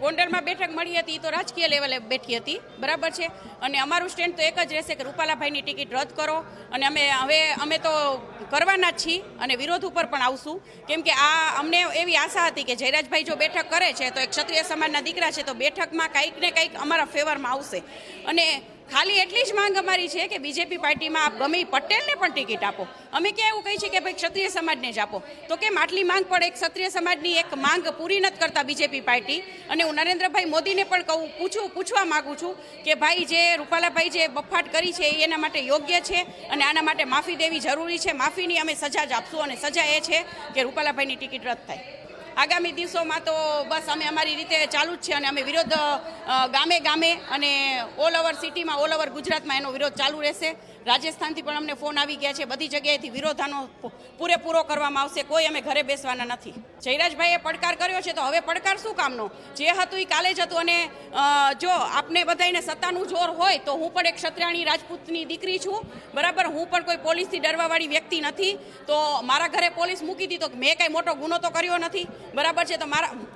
ગોંડલમાં બેઠક મળી હતી તો રાજકીય લેવલે બેઠી હતી, બરાબર છે. અને અમારું સ્ટેન્ડ તો એક જ રહેશે કે રૂપાલાભાઈની ટિકિટ રદ કરો. અને અમે તો કરવાના જ છીએ અને વિરોધ ઉપર પણ આવશું, કેમ કે અમને એવી આશા હતી કે જયરાજભાઈ જો બેઠક કરે છે તો એક ક્ષત્રિય સમાજના દીકરા છે તો બેઠકમાં કંઈક ને કંઈક અમારા ફેવરમાં આવશે. અને ખાલી એટલી જ માંગ અમારી છે કે બીજેપી પાર્ટીમાં આપ ગમે પટેલને પણ ટિકિટ આપો. અમે ક્યાં એવું કહી છીએ કે ભાઈ ક્ષત્રિય સમાજને જ આપો, તો કેમ આટલી માંગ પડે? એક ક્ષત્રિય સમાજની એક માંગ પૂરી નથી કરતા બીજેપી પાર્ટી. અને હું નરેન્દ્રભાઈ મોદીને પણ પૂછવા માગું છું કે ભાઈ જે રૂપાલાભાઈ જે બફાટ કરી છે એના માટે યોગ્ય છે અને આના માટે માફી દેવી જરૂરી છે. માફીની અમે સજા જ આપશું અને સજા એ છે કે રૂપાલાભાઈની ટિકિટ રદ થાય. આગામી દિવસોમાં તો બસ અમે અમારી રીતે ચાલુ જ છે અને અમે વિરોધ ગામે ગામે અને ઓલ ઓવર સિટીમાં, ઓલ ઓવર ગુજરાતમાં એનો વિરોધ ચાલુ રહેશે. રાજસ્થાનથી પણ અમને ફોન આવી ગયા છે, બધી જગ્યાએથી વિરોધ આનો પૂરેપૂરો કરવામાં આવશે. કોઈ અમે ઘરે બેસવાના નથી. જયરાજભાઈએ પડકાર કર્યો છે તો હવે પડકાર શું કામનો? જે હતું એ કાલે જ હતું. અને જો આપને બધાને સત્તાનું જોર હોય તો હું પણ એક ક્ષત્રિયાણી રાજપૂતની દીકરી છું, બરાબર. હું પણ કોઈ પોલીસથી ડરવાવાળી વ્યક્તિ નથી. તો મારા ઘરે પોલીસ મૂકી દીધી તો મેં કાંઈ મોટો ગુનો તો કર્યો નથી, બરાબર છે. તો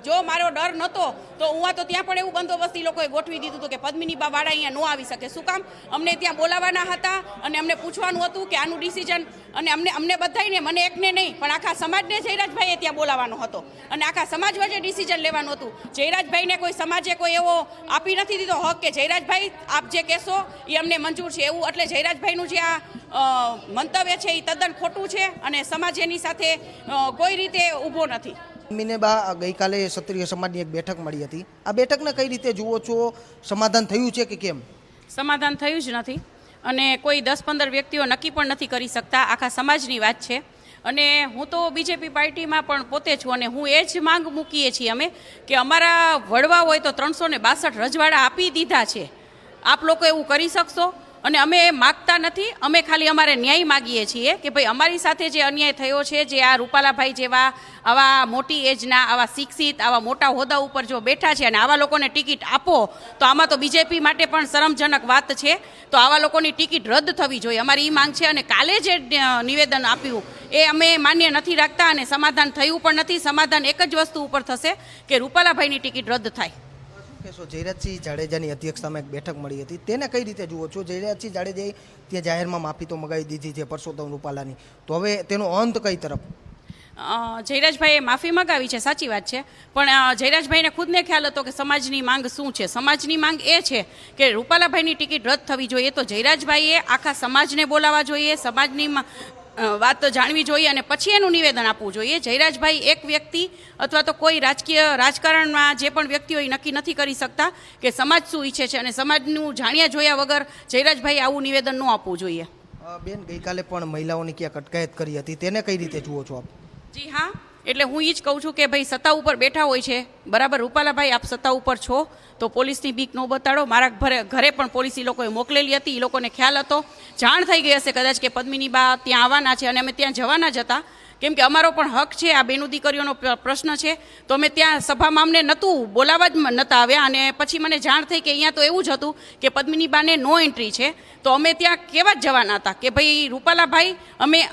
જો મારો ડર નહોતો તો હું તો ત્યાં પણ એવું બંદોબસ્ત લોકોએ ગોઠવી દીધું હતું કે પદ્મિનીબા વાળા અહીંયા ન આવી શકે. શું કામ? અમને ત્યાં બોલાવવાના હતા અને અમને પૂછવાનું હતું કે આનું ડિસિઝન. અને અમને બધાને, મને એકને નહીં પણ આખા સમાજને જયરાજભાઈએ ત્યાં બોલાવવાનો હતો અને આખા સમાજ વચ્ચે ડિસિઝન લેવાનું હતું. જયરાજભાઈને કોઈ સમાજે કોઈ એવો આપી નથી દીધો હક કે જયરાજભાઈ આપ જે કહેશો એ અમને મંજૂર છે એવું. એટલે જયરાજભાઈનું જે આ મંતવ્ય છે એ તદ્દન ખોટું છે અને સમાજ એની સાથે કોઈ રીતે ઊભો નથી. મીનેબા, ગઈકાલે ક્ષત્રિય સમાજની એક બેઠક મળી હતી. આ બેઠકને કઈ રીતે જુઓ છો? સમાધાન થયું છે કે કેમ? સમાધાન થયું જ નથી અને કોઈ 10-15 વ્યક્તિઓ નક્કી પણ નથી કરી શકતા. આખા સમાજની વાત છે. અને હું તો બીજેપી પાર્ટીમાં પણ પોતે છું અને હું એ જ માંગ મૂકીએ છીએ અમે કે અમારા વડવા હોય તો 362 રજવાડા આપી દીધા છે. આપ લોકો એવું કરી શકશો? અને અમે માગતા નથી, અમે ખાલી અમારે ન્યાય માગીએ છીએ કે ભાઈ અમારી સાથે જે અન્યાય થયો છે, જે આ રૂપાલાભાઈ જેવા આવા મોટી એજના, આવા શિક્ષિત, આવા મોટા હોદ્દા ઉપર જો બેઠા છે અને આવા લોકોને ટિકિટ આપો તો આમાં તો બીજેપી માટે પણ શરમજનક વાત છે. તો આવા લોકોની ટિકિટ રદ થવી જોઈએ, અમારી એ માંગ છે. અને કાલે જે નિવેદન આપ્યું એ અમે માન્ય નથી રાખતા અને સમાધાન થયું પણ નથી. સમાધાન એક જ વસ્તુ ઉપર થશે કે રૂપાલાભાઈની ટિકિટ રદ થાય. જયરાજસિંહ જાડેજાની અધ્યક્ષતામાં એક બેઠક મળી હતી, તેને કઈ રીતે જુઓ છો? જયરાજસિંહ જાડેજાએ ત્યાં જાહેરમાં માફી તો મગાવી દીધી છે પરસોત્તમ રૂપાલાની, તો હવે તેનો અંત કઈ તરફ? જયરાજભાઈએ માફી મગાવી છે, સાચી વાત છે. પણ જયરાજભાઈને ખુદને ખ્યાલ હતો કે સમાજની માંગ શું છે. સમાજની માંગ એ છે કે રૂપાલાભાઈની ટિકિટ રદ થવી જોઈએ. તો જયરાજભાઈએ આખા સમાજને બોલાવવા જોઈએ, સમાજની વાત જાણવી જોઈએ અને પછી એનું નિવેદન આપવું જોઈએ. જયરાજભાઈ એક વ્યક્તિ અથવા તો કોઈ રાજકારણમાં જે પણ વ્યક્તિઓ એ નક્કી નથી કરી શકતા કે સમાજ શું ઈચ્છે છે અને સમાજનું જાણ્યા જોયા વગર જયરાજભાઈ આવું નિવેદન ન આપવું જોઈએ. બેન, ગઈકાલે પણ મહિલાઓની ક્યાંક અટકાયત કરી હતી, તેને કઈ રીતે જુઓ છો આપ? જી હા, એટલે હું એ જ કહું છું કે ભાઈ સત્તા ઉપર બેઠા હોય છે, બરાબર. રૂપાલાભાઈ આપ સત્તા ઉપર છો તો પોલીસની બીક ન બતાડો. મારા ઘરે પણ પોલીસ એ લોકોએ મોકલેલી હતી, એ લોકોને ખ્યાલ હતો, જાણ થઈ ગઈ હશે કદાચ કે પદ્મિનીબા ત્યાં આવવાના છે અને અમે ત્યાં જવાના જ હતા. કેમ કે અમારો પણ હક છે, આ બેનું દીકરીઓનો પ્રશ્ન છે. તો અમે ત્યાં સભામાં અમને નહોતું બોલાવવા જ નહોતા આવ્યા અને પછી મને જાણ થઈ કે અહીંયા તો એવું જ હતું કે પદ્મિનીબાને નો એન્ટ્રી છે. તો અમે ત્યાં કેવા જ જવાના હતા કે ભાઈ રૂપાલાભાઈ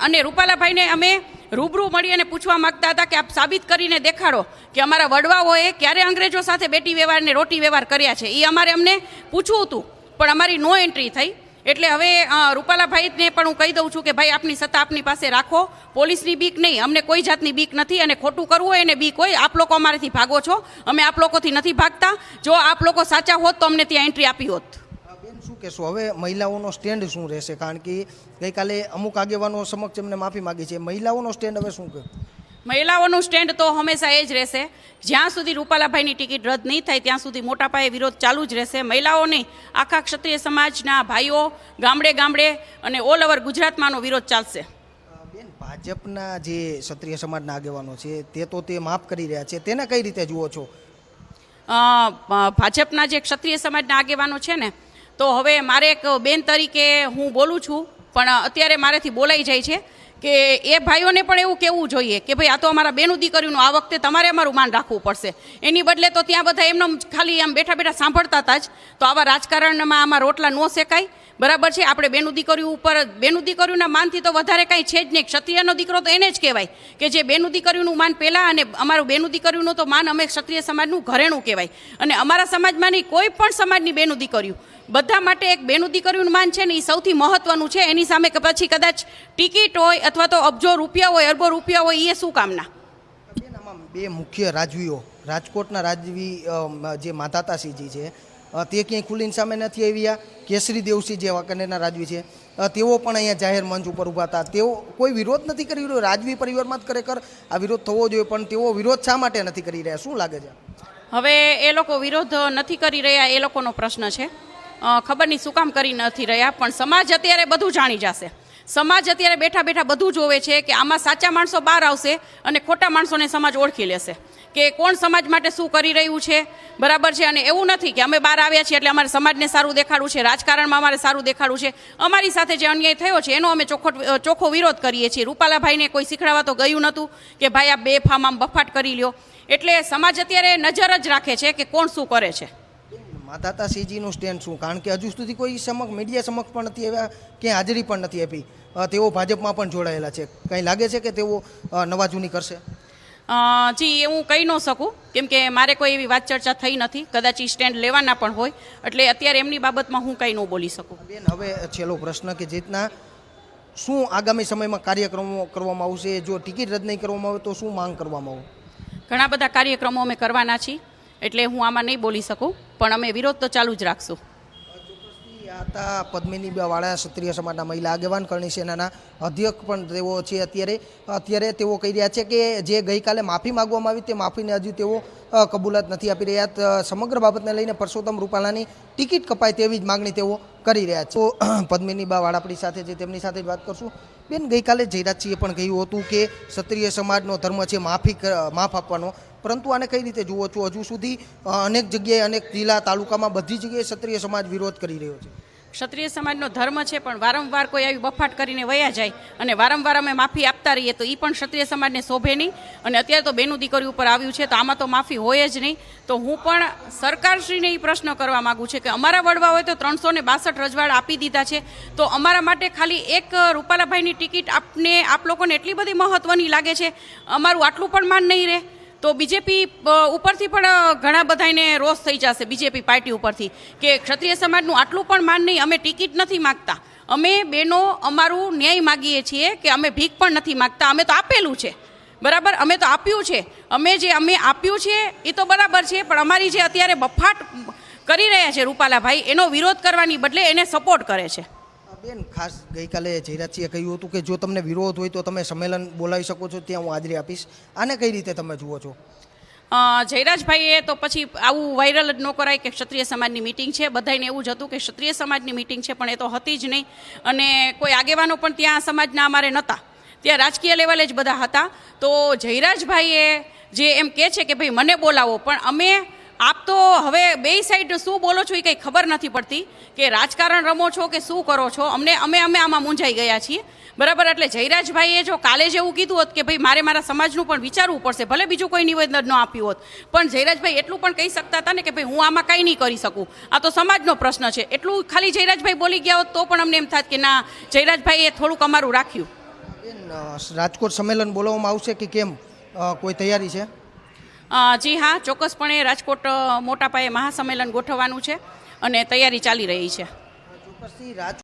અને રૂપાલાભાઈને અમે રૂબરૂ મળી અને પૂછવા માંગતા હતા કે આપ સાબિત કરીને દેખાડો કે અમારા વડવાઓએ ક્યારે અંગ્રેજો સાથે બેટી વ્યવહાર ને રોટી વ્યવહાર કર્યા છે. એ અમને પૂછવું હતું પણ અમારી નો એન્ટ્રી થઈ. એટલે હવે રૂપાલાભાઈને પણ હું કહી દઉં છું કે ભાઈ આપની સત્તા આપની પાસે રાખો, પોલીસની બીક નહીં, અમને કોઈ જાતની બીક નથી. અને ખોટું કરવું હોય એને બીક હોય. આપ લોકો અમારેથી ભાગો છો, અમે આપ લોકોથી નથી ભાગતા. જો આપ લોકો સાચા હોત તો અમને ત્યાં એન્ટ્રી આપી હોત. બેન, શું કહેશો હવે મહિલાઓનો સ્ટેન્ડ શું રહેશે? કારણ કે ગઈકાલે અમુક આગેવાનો સમક્ષ એમને માફી માગી છે, મહિલાઓનો સ્ટેન્ડ હવે શું કહે? મહિલાઓનું સ્ટેન્ડ તો હંમેશા એ જ રહેશે. જ્યાં સુધી રૂપાલાભાઈની ટિકિટ રદ નહીં થાય ત્યાં સુધી મોટા પાયે વિરોધ ચાલુ જ રહેશે. મહિલાઓ નહીં, આખા ક્ષત્રિય સમાજના ભાઈઓ ગામડે ગામડે અને ઓલ ઓવર ગુજરાતમાંનો વિરોધ ચાલશે. બેન, ભાજપના જે ક્ષત્રિય સમાજના આગેવાનો છે તે માફ કરી રહ્યા છે, તેને કઈ રીતે જુઓ છો? ભાજપના જે ક્ષત્રિય સમાજના આગેવાનો છે ને, તો હવે મારે એક બેન તરીકે હું બોલું છું પણ અત્યારે મારેથી બોલાઈ જાય છે કે એ ભાઈઓને પણ એવું કહેવું જોઈએ કે ભાઈ આ તો અમારા બેનું દીકરીનું આ વખતે તમારે અમારું માન રાખવું પડશે. એની બદલે તો ત્યાં બધા એમને ખાલી આમ બેઠા બેઠા સાંભળતા હતા જ. તો આવા રાજકારણમાં આમાં રોટલા ન શેકાય. બરાબર છે. આપણે બેનું દીકરીઓ ઉપર બેનું દીકરીઓના માનથી તો વધારે કાંઈ છે જ નહીં. ક્ષત્રિયનો દીકરો તો એને જ કહેવાય કે જે બેનું દીકરીઓનું માન પહેલાં, અને અમારું બેનું દીકરીઓનું તો માન અમે ક્ષત્રિય સમાજનું ઘરેણું કહેવાય. અને અમારા સમાજમાં નહીં, કોઈ પણ સમાજની બેનું દીકરીઓ બધા માટે એક બેનું દીકરીનું માન છે ને એ સૌથી મહત્વનું છે. એની સામે કે પછી કદાચ ટિકિટ હોય અથવા તો અબજો રૂપિયા હોય, અરબો રૂપિયા હોય, એ શું કામના. આમાં બે મુખ્ય રાજવીઓ, રાજકોટના રાજવી જે માતાતાસિંહજી છે તે ક્યાંય ખુલ્લીને સામે નથી આવ્યા. કેસરી દેવસિંહ જે વાંકાનેરના રાજવી છે તેઓ પણ અહીંયા જાહેર મંચ ઉપર ઊભા હતા. તેઓ કોઈ વિરોધ નથી કરી રહ્યો. રાજવી પરિવારમાં જ ખરેખર આ વિરોધ થવો જોઈએ, પણ તેઓ વિરોધ શા માટે નથી કરી રહ્યા, શું લાગે છે? હવે એ લોકો વિરોધ નથી કરી રહ્યા એ લોકોનો પ્રશ્ન છે. ખબર નહીં શું કામ કરી નથી રહ્યા, પણ સમાજ અત્યારે બધું જાણી જશે. સમાજ અત્યારે બેઠા બેઠા બધું જોવે છે કે આમાં સાચા માણસો બહાર આવશે અને ખોટા માણસોને સમાજ ઓળખી લેશે કે કોણ સમાજ માટે શું કરી રહ્યું છે. બરાબર છે. અને એવું નથી કે અમે બહાર આવ્યા છીએ એટલે અમારે સમાજને સારું દેખાડવું છે, રાજકારણમાં અમારે સારું દેખાડવું છે. અમારી સાથે જે અન્યાય થયો છે એનો અમે ચોખ્ખો વિરોધ કરીએ છીએ. રૂપાલાભાઈને કોઈ શીખડાવવા તો ગયું નહોતું કે ભાઈ આ બે ફામ આમ બફાટ કરી લ્યો. એટલે સમાજ અત્યારે નજર જ રાખે છે કે કોણ શું કરે છે. માતાતાસિંહજીનું સ્ટેન્ડ શું? કારણ કે હજુ સુધી કોઈ મીડિયા સમક્ષ પણ નથી આવ્યા, ક્યાંય હાજરી પણ નથી આપી. તેઓ ભાજપમાં પણ જોડાયેલા છે. કંઈ લાગે છે કે તેઓ નવા જૂની કરશે? જી હું કહી ન શકું, કેમ કે મારે કોઈ એવી વાત ચર્ચા થઈ નથી. કદાચ એ સ્ટેન્ડ લેવાના પણ હોય, એટલે અત્યારે એમની બાબતમાં હું કંઈ ન બોલી શકું. બેન, હવે છેલ્લો પ્રશ્ન કે જે રીતના શું આગામી સમયમાં કાર્યક્રમો કરવામાં આવશે? જો ટિકિટ રદ નહીં કરવામાં આવે તો શું માંગ કરવામાં આવે? ઘણા બધા કાર્યક્રમો અમે કરવાના છીએ, એટલે હું આમાં નહીં બોલી શકું, પણ અમે વિરોધ તો ચાલુ જ રાખશું. આ હતા પદ્મિની વાળા, ક્ષત્રિય સમાજના મહિલા આગેવાન, કરણી સેનાના અધ્યક્ષ પણ તેઓ છે. અત્યારે તેઓ કહી રહ્યા છે કે જે ગઈકાલે માફી માગવામાં આવી તે માફીને હજુ તેઓ કબૂલાત નથી આપી રહ્યા. સમગ્ર બાબતને લઈને પરસોત્તમ રૂપાલાની ટિકિટ કપાય તેવી જ માગણી તેઓ કરી રહ્યા છે. તો પદ્મિની વાળા આપણી સાથે છે, તેમની સાથે જ વાત કરશું. બેન, ગઈકાલે જયરાજસિંહે પણ કહ્યું હતું કે ક્ષત્રિય સમાજનો ધર્મ છે માફ આપવાનો, પરંતુ આને કઈ રીતે જુઓ છો? હજુ સુધી અનેક જગ્યાએ, અનેક જિલ્લા તાલુકામાં બધી જગ્યાએ ક્ષત્રિય સમાજ વિરોધ કરી રહ્યો છે. ક્ષત્રિય સમાજનો ધર્મ છે, પણ વારંવાર કોઈ આવી બફાટ કરીને વયા જાય અને વારંવાર અમે માફી આપતા રહીએ તો એ પણ ક્ષત્રિય સમાજને શોભે નહીં. અને અત્યારે તો બેનું દીકરી ઉપર આવ્યું છે તો આમાં તો માફી હોય જ નહીં. તો હું પણ સરકારશ્રીને એ પ્રશ્ન કરવા માગું છું કે અમારા વડવા હોય તો 362 રજવાડા આપી દીધા છે, તો અમારા માટે ખાલી એક રૂપાલાભાઈની ટિકિટ આપ લોકોને એટલી બધી મહત્ત્વની લાગે છે, અમારું આટલું પણ માન નહીં રહે? તો બીજેપી ઉપરથી પણ ઘણા બધાને રોષ થઈ જશે, બીજેપી પાર્ટી ઉપરથી, કે ક્ષત્રિય સમાજનું આટલું પણ માન નહીં. અમે ટિકિટ નથી માગતા, અમે બહેનો અમારું ન્યાય માગીએ છીએ કે અમે ભીખ પણ નથી માગતા. અમે તો આપેલું છે, બરાબર, અમે તો આપ્યું છે. અમે આપ્યું છે એ તો બરાબર છે, પણ અમારી જે અત્યારે બફાટ કરી રહ્યા છે રૂપાલાભાઈ, એનો વિરોધ કરવાની બદલે એને સપોર્ટ કરે છે. બેન, ખાસ ગઈકાલે જયરાજસિંહે કહ્યું હતું કે જો તમને વિરોધ હોય તો તમે સંમેલન બોલાવી શકો છો, ત્યાં હું હાજરી આપીશ. આને કઈ રીતે તમે જુઓ છો? જયરાજભાઈએ તો પછી આવું વાયરલ જ ન કરાય કે ક્ષત્રિય સમાજની મિટિંગ છે. બધાને એવું જ હતું કે ક્ષત્રિય સમાજની મિટિંગ છે, પણ એ તો હતી જ નહીં. અને કોઈ આગેવાનો પણ ત્યાં સમાજના અમારે નહોતા, ત્યાં રાજકીય લેવલે જ બધા હતા. તો જયરાજભાઈએ જે એમ કહે છે કે ભાઈ મને બોલાવો, પણ અમે આપ તો હવે બે સાઈડ શું બોલો છો એ કંઈ ખબર નથી પડતી કે રાજકારણ રમો છો કે શું કરો છો. અમે આમાં મૂંઝાઈ ગયા છીએ, બરાબર. એટલે જયરાજભાઈએ જો કાલે જ એવું કીધું હોત કે ભાઈ મારે મારા સમાજનું પણ વિચારવું પડશે, ભલે બીજું કોઈ નિવેદન ન આપ્યું હોત, પણ જયરાજભાઈ એટલું પણ કહી શકતા હતા ને કે ભાઈ હું આમાં કંઈ નહીં કરી શકું, આ તો સમાજનો પ્રશ્ન છે. એટલું ખાલી જયરાજભાઈ બોલી ગયા હોત તો પણ અમને એમ થાત કે ના, જયરાજભાઈએ થોડુંક અમારું રાખ્યું. રાજકોટ સંમેલન બોલાવવામાં આવશે કે કેમ, કોઈ તૈયારી છે? જી હા, ચોક્કસપણે રાજકોટ મોટા પાયે મહાસંમેલન ગોઠવવાનું છે અને તૈયારી ચાલી રહી છે. ચોક્કસથી રાજકોટ